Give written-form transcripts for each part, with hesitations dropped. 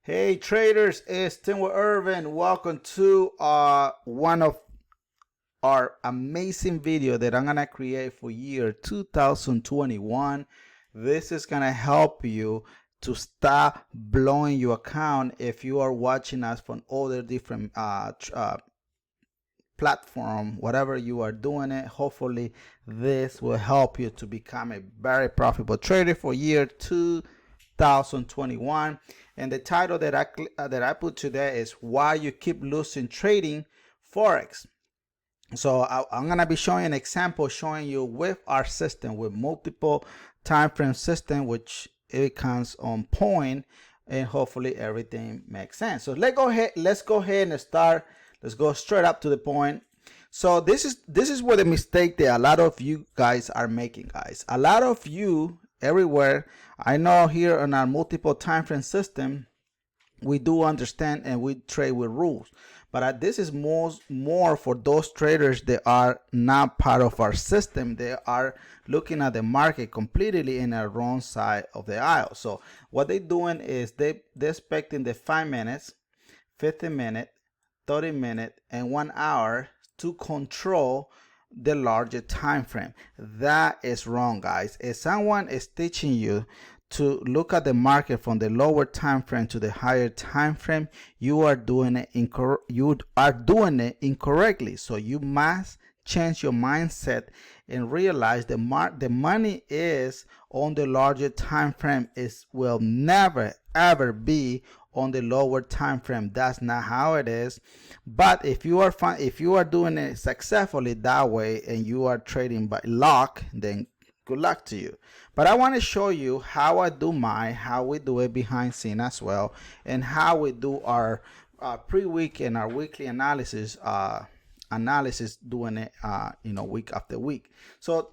Hey traders, it's Tim with Irvin. Welcome to one of our amazing video that I'm gonna create for year 2021. This is gonna help you to stop blowing your account if you are watching us from other different platform, whatever you are doing it. Hopefully this will help you to become a very profitable trader for year 2021. And the title that I put today is why you keep losing trading forex. So I'm gonna be showing an example, showing you with our system, with multiple time frame system, which it comes on point, and hopefully everything makes sense. So let's go ahead and start. Let's go straight up to the point. So this is where the mistake that a lot of you guys are making, guys. A lot of you everywhere, I know here on our multiple time frame system, we do understand and we trade with rules, but this is more for those traders that are not part of our system. They are looking at the market completely in the wrong side of the aisle. So what they're doing is they're expecting the 5 minutes, 15 minute, 30 minute, and 1 hour to control the larger time frame. That is wrong, guys. If someone is teaching you to look at the market from the lower time frame to the higher time frame, you are doing it incorrectly. So you must change your mindset and realize the money is on the larger time frame. It will never ever be on the lower time frame. That's not how it is. But if you are doing it successfully that way and you are trading by luck, then good luck to you. But I want to show you how I do mine, how we do it behind scene as well, and how we do our pre-week and our weekly analysis doing it week after week. So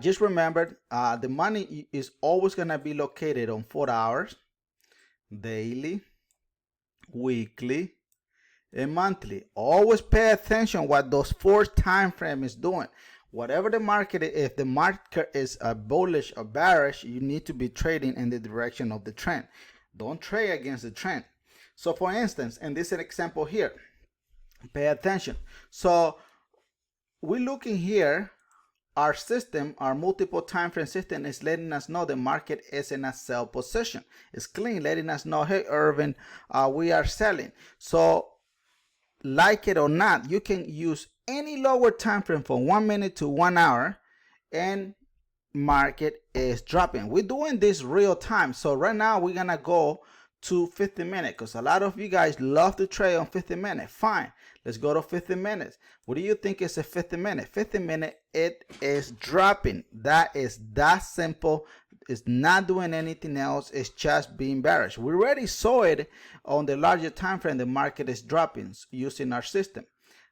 just remember, the money is always going to be located on 4 hours, daily, weekly, and monthly. Always pay attention what those 4 time frame is doing. Whatever the market is, if the market is bullish or bearish, you need to be trading in the direction of the trend. Don't trade against the trend. So for instance, and this is an example here, pay attention. So we're looking here, our system, our multiple time frame system is letting us know the market is in a sell position. It's clean, letting us know, hey Irvin, we are selling. So like it or not, you can use any lower time frame from 1 minute to 1 hour and market is dropping. We're doing this real time. So right now we're gonna go to 50 minutes because a lot of you guys love to trade on 50 minutes. Fine, let's go to 50 minutes. What do you think is a 50 minute? 50 minute, it is dropping. That is that simple. It's not doing anything else. It's just being bearish. We already saw it on the larger time frame. The market is dropping using our system.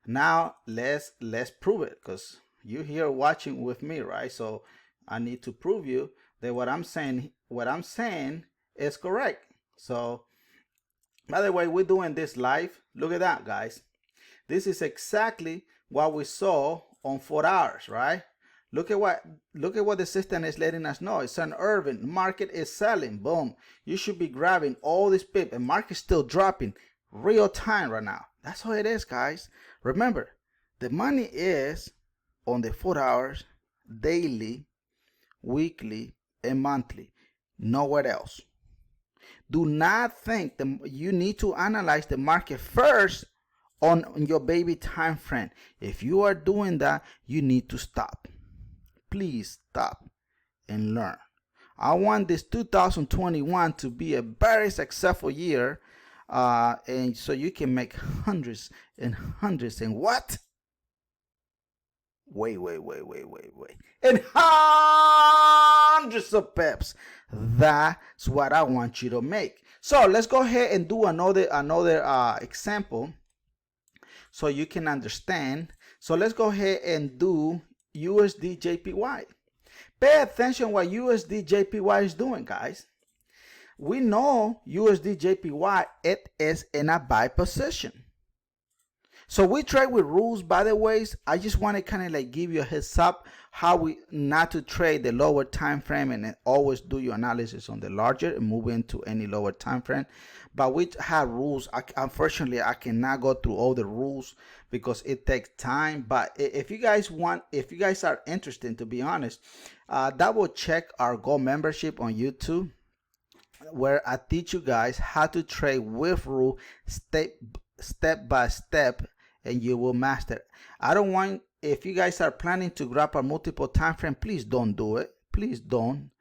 Now let's prove it, because you here watching with me, right? So I need to prove you that what I'm saying is correct. So by the way, we're doing this live. Look at that, guys. This is exactly what we saw on 4 hours, right? Look at what the system is letting us know. It's an Irvin, market is selling. Boom. You should be grabbing all this pip, and market's still dropping real time right now. That's how it is, guys. Remember, the money is on the 4 hours, daily, weekly, and monthly. Nowhere else. Do not think you need to analyze the market first on your baby time frame. If you are doing that, you need to stop. Please stop and learn. I want this 2021 to be a very successful year, and so you can make hundreds and hundreds and what? Wait. And hundreds of pips. That's what I want you to make. So let's go ahead and do another example so you can understand. So let's go ahead and do USD JPY. Pay attention what USD JPY is doing, guys. We know USD JPY, it is in a buy position. So we trade with rules, by the ways. I just want to kind of like give you a heads up how we not to trade the lower time frame and then always do your analysis on the larger and move into any lower time frame. But we have rules. Unfortunately, I cannot go through all the rules because it takes time. But if you guys are interested, to be honest, double check our Gold membership on YouTube, where I teach you guys how to trade with rule step by step, and you will master. I don't want, if you guys are planning to grab a multiple time frame, please don't do it. Please don't.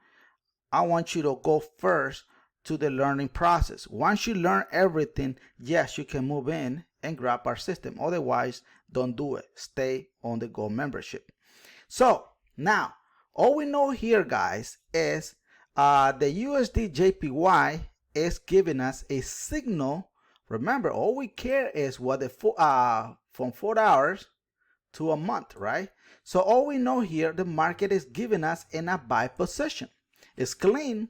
I want you to go first to the learning process. Once you learn everything, yes, you can move in and grab our system. Otherwise, don't do it. Stay on the Gold membership. So now, all we know here, guys, is the USD JPY is giving us a signal. Remember, all we care is what the from 4 hours to a month, right? So all we know here, the market is giving us in a buy position. It's clean.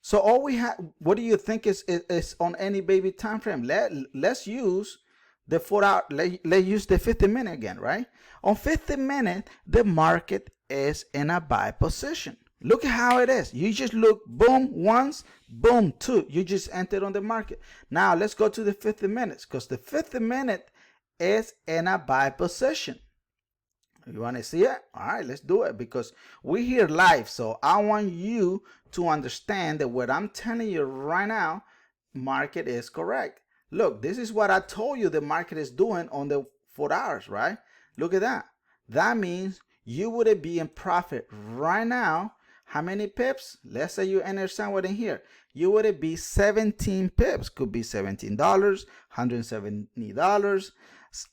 So all we have, what do you think is on any baby time frame? Let's use the 4 hour. Let's use the 50-minute again, right? On 50-minute, the market is in a buy position. Look at how it is. You just look, boom, once, boom, two. You just entered on the market. Now let's go to the 50 minutes, because the 50-minute is in a buy position. You want to see it? All right, let's do it, because we're here live. So I want you to understand that what I'm telling you right now, market is correct. Look, this is what I told you the market is doing on the 4 hours, right? Look at that. That means you would be in profit right now. How many pips? Let's say you enter somewhere in here. You would be 17 pips. Could be $17, $170,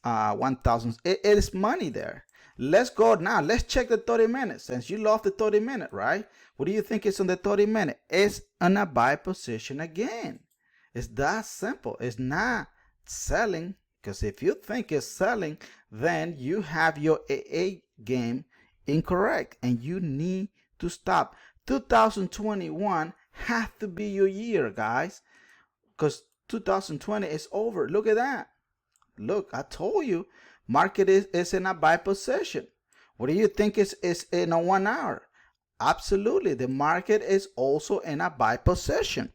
1,000. It is money there. Let's go now. Let's check the 30 minutes. Since you love the 30 minute, right? What do you think is on the 30 minute? It's in a buy position again. It's that simple. It's not selling, because if you think it's selling, then you have your AA game incorrect and you need to stop. 2021 has to be your year, guys, because 2020 is over. Look at that. Look, I told you, market is in a buy position. What do you think is in a 1 hour? Absolutely, the market is also in a buy position.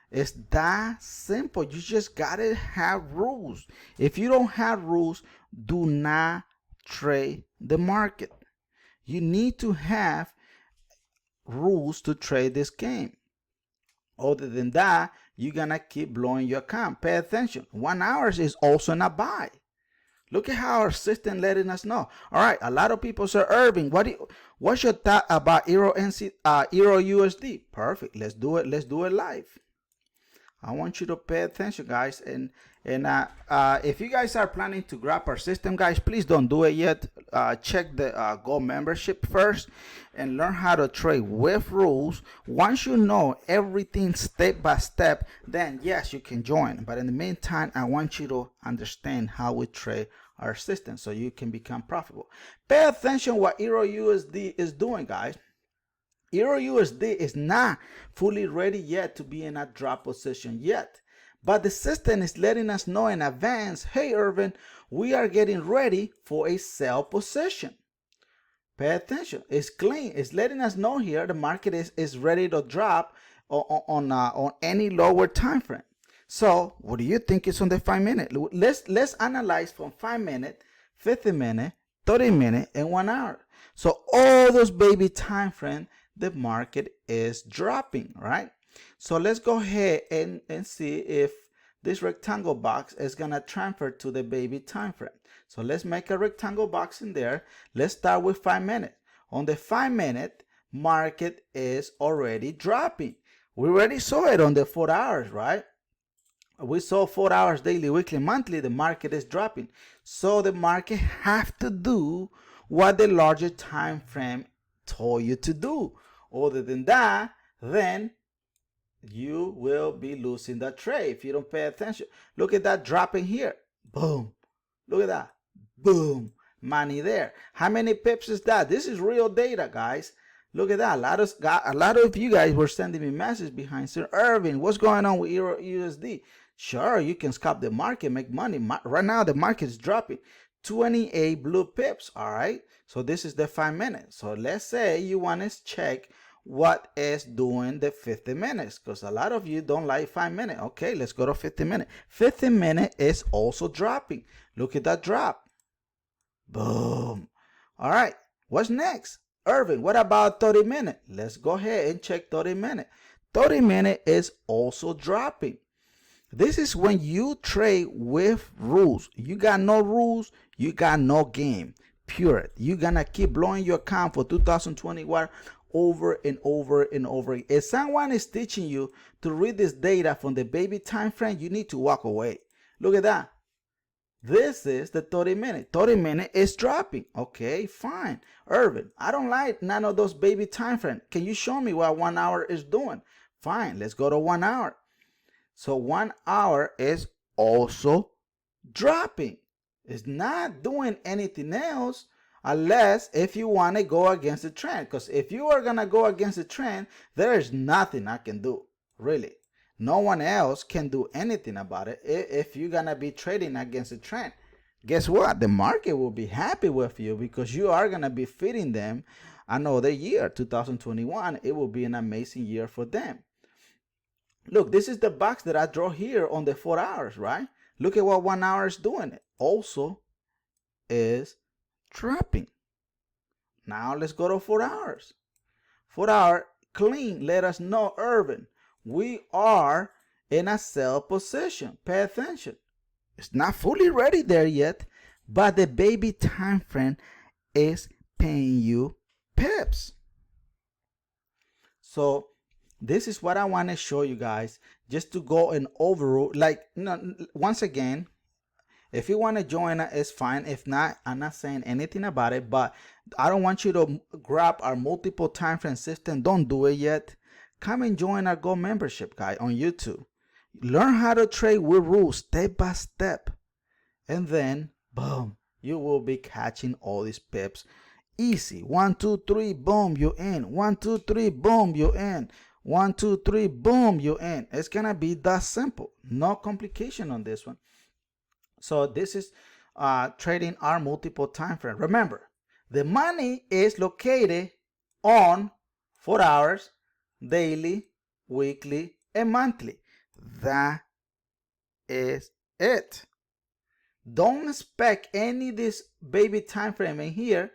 It's that simple. You just gotta have rules. If you don't have rules, do not trade the market. You need to have rules to trade this game. Other than that, you're gonna keep blowing your account. Pay attention. 1 hour is also in a buy. Look at how our system letting us know. All right, a lot of people say, Irving, what's your thought about Euro USD? Perfect. Let's do it. Let's do it live. I want you to pay attention, guys. And if you guys are planning to grab our system, guys, please don't do it yet. Check the Gold membership first and learn how to trade with rules. Once you know everything step by step, then yes, you can join. But in the meantime, I want you to understand how we trade our system so you can become profitable. Pay attention what Euro USD is doing, guys. Euro USD is not fully ready yet to be in a drop position yet. But the system is letting us know in advance, hey, Irvin, we are getting ready for a sell position. Pay attention. It's clean. It's letting us know here the market is ready to drop on any lower time frame. So what do you think is on the 5 minute? Let's analyze from 5 minute, 50 minute, 30 minute, and 1 hour. So all those baby time frame, the market is dropping, right? So let's go ahead and see if this rectangle box is gonna transfer to the baby time frame. So let's make a rectangle box in there. Let's start with 5 minutes. On the 5 minute, market is already dropping. We already saw it on the 4 hours, right? We saw 4 hours daily, weekly, monthly. The market is dropping. So the market have to do what the larger time frame told you to do. Other than that, then you will be losing the trade if you don't pay attention. Look at that dropping here. Boom. Look at that. Boom. Money there. How many pips is that? This is real data, guys. Look at that. A lot of you guys were sending me messages behind, Sir Irving, what's going on with Euro USD? Sure, you can scalp the market, make money. Right now, the market is dropping 28 blue pips. All right. So this is the 5 minutes. So let's say you want to check what is doing the 50 minutes, because a lot of you don't like 5 minutes. Okay, let's go to 50 minutes. 50 minutes is also dropping. Look at that drop. Boom. All right. What's next? Irving, what about 30 minutes? Let's go ahead and check 30 minutes. 30 minutes is also dropping. This is when you trade with rules. You got no rules, you got no game. Pure. You're gonna keep blowing your account for 2021 over and over and over. If someone is teaching you to read this data from the baby time frame, you need to walk away. Look at that. This is the 30 minute. 30 minute is dropping. Okay, fine. Irvin, I don't like none of those baby time frame. Can you show me what 1 hour is doing? Fine, let's go to 1 hour. So 1 hour is also dropping. It's not doing anything else unless if you want to go against the trend. Because if you are going to go against the trend, there is nothing I can do, really. No one else can do anything about it if you're going to be trading against the trend. Guess what? The market will be happy with you because you are going to be feeding them another year, 2021. It will be an amazing year for them. Look, this is the box that I draw here on the 4 hours, right? Look at what 1 hour is doing. It also is dropping. Now let's go to 4 hours. 4 hour clean. Let us know, Irvin, we are in a sell position. Pay attention. It's not fully ready there yet, but the baby time frame is paying you pips. So this is what I want to show you guys, just to go and overrule. Like, once again, if you want to join us, it's fine. If not, I'm not saying anything about it, but I don't want you to grab our multiple time frame system. Don't do it yet. Come and join our Go membership, guy, on YouTube. Learn how to trade with rules step by step. And then, boom, you will be catching all these pips. Easy. 1, 2, 3, boom, you're in. 1, 2, 3, boom, you're in. 1, 2, 3, boom, you're in. It's gonna be that simple. No complication on this one. So this is trading our multiple time frame. Remember, the money is located on 4 hours, daily, weekly, and monthly. That is it. Don't expect any of this baby time frame in here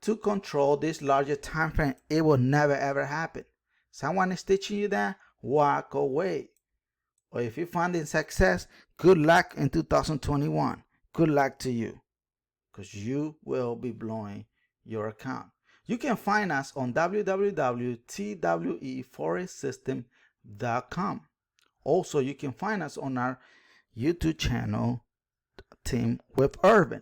to control this larger time frame. It will never ever happen. Someone is teaching you that, walk away. Or if you're finding success, good luck in 2021. Good luck to you, because you will be blowing your account. You can find us on www.tweforexsystem.com. Also, you can find us on our YouTube channel, Team with Irvin.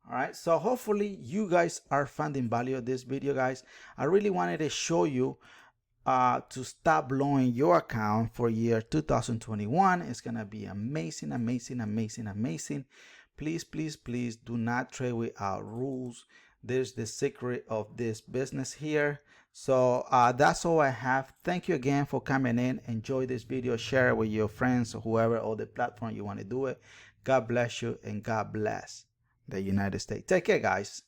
All right, so hopefully you guys are finding value of this video, guys. I really wanted to show you to stop blowing your account for year 2021. It's gonna be amazing, amazing, amazing, amazing. Please, please, please do not trade without rules. There's the secret of this business here. So that's all I have. Thank you again for coming in. Enjoy this video, share it with your friends or whoever, or the platform you want to do it. God bless you, and God bless the United States. Take care, guys.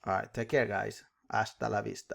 All right, take care, guys. Hasta la vista.